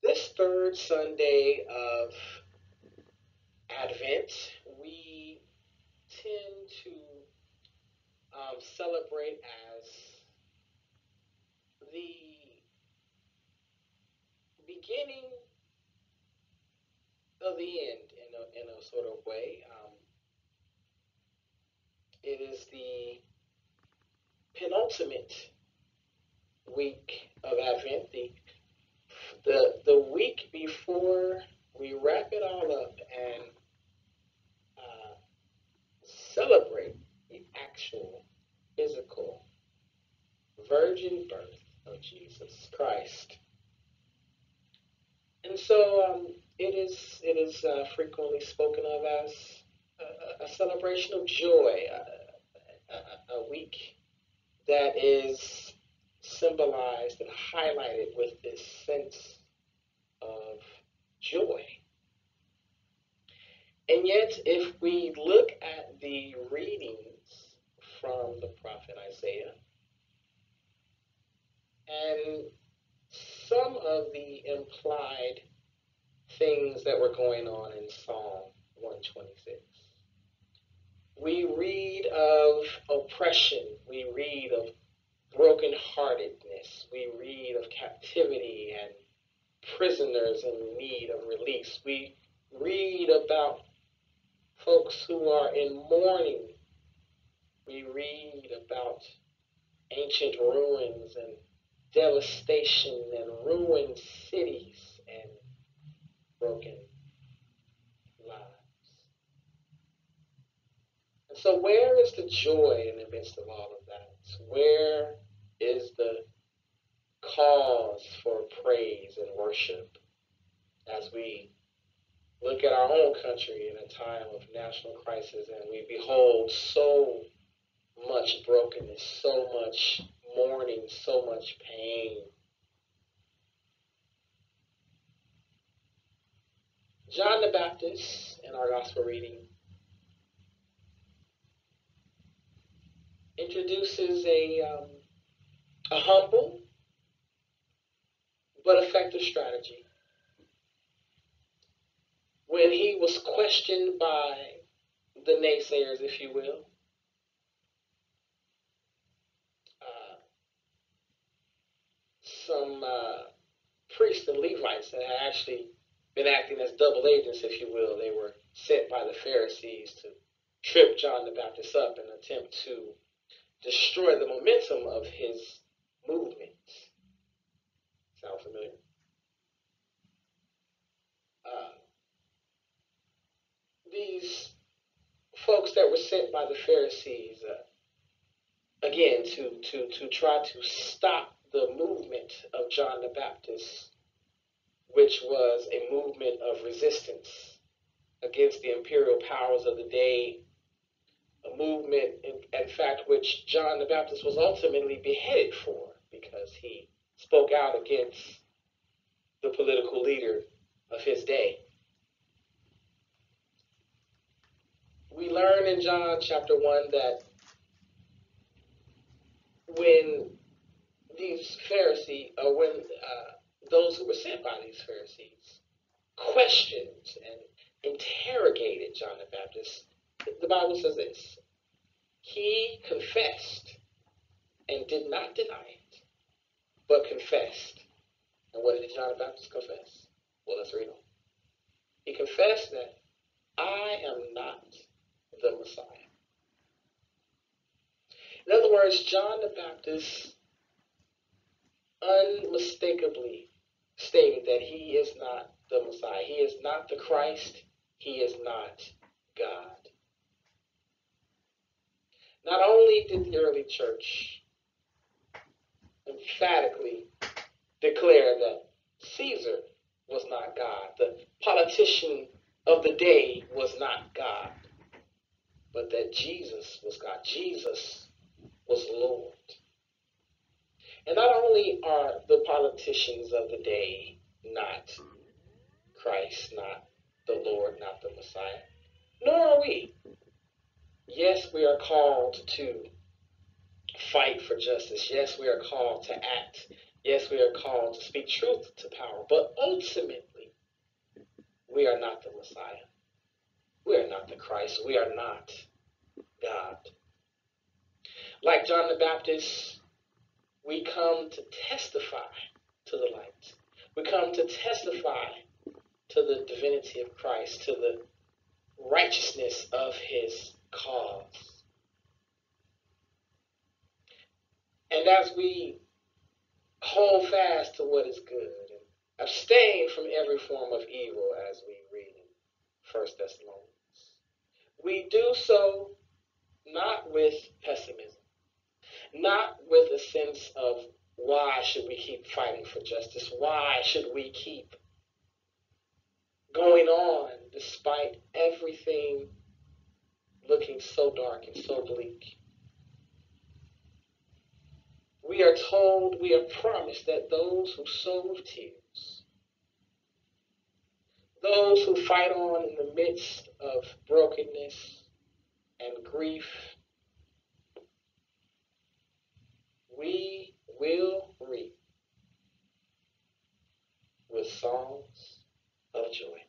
This third Sunday of Advent, we tend to celebrate as the beginning of the end in a sort of way. It is the penultimate week of Advent, the week before we wrap it all up and celebrate the actual physical virgin birth of Jesus Christ. And so it is frequently spoken of as a celebration of joy, a week that is symbolized and highlighted with this sense of joy. And yet, if we look at the readings from the prophet Isaiah and some of the implied things that were going on in Psalm 126, we read of oppression, we read of brokenheartedness, we read of captivity and prisoners in need of release. We read about folks who are in mourning. We read about ancient ruins and devastation and ruined cities and broken lives. And so where is the joy in the midst of all of that? Where is the cause for praise and worship as we look at our own country in a time of national crisis and we behold so much brokenness, so much mourning, so much pain? John the Baptist, in our gospel reading, introduces a humble but effective strategy. When he was questioned by the naysayers, if you will, some priests and Levites that had actually been acting as double agents, if you will. They were sent by the Pharisees to trip John the Baptist up and attempt to destroy the momentum of his movement. Sound familiar? These folks that were sent by the Pharisees, again, to try to stop the movement of John the Baptist, which was a movement of resistance against the imperial powers of the day, a movement, in fact, which John the Baptist was ultimately beheaded for because he spoke out against the political leader of his day. We learn in John chapter 1 that when these Pharisees, or when those who were sent by these Pharisees questioned and interrogated John the Baptist, the Bible says this: he confessed and did not deny it, but confessed. And what did John the Baptist confess? Well, let's read on. He confessed that I am not the Messiah. In other words, John the Baptist unmistakably stated that he is not the Messiah. He is not the Christ. He is not God. Not only did the early church emphatically declare that Caesar was not God, the politician of the day was not God, but that Jesus was God. Jesus was Lord. And not only are the politicians of the day not Christ, not the Lord, not the Messiah, nor are we. Yes, we are called to fight for justice. Yes, we are called to act Yes, we are called to speak truth to power, but ultimately, we are not the Messiah. We are not the Christ. We are not God. Like John the Baptist, we come to testify to the light. We come to testify to the divinity of Christ, to the righteousness of his cause. And as we hold fast to what is good and abstain from every form of evil, as we read in 1 Thessalonians, we do so not with pessimism, not with a sense of why should we keep fighting for justice? Why should we keep going on despite everything looking so dark and so bleak? We are told, we are promised that those who sow with tears, those who fight on in the midst of brokenness and grief, we will reap with songs of joy.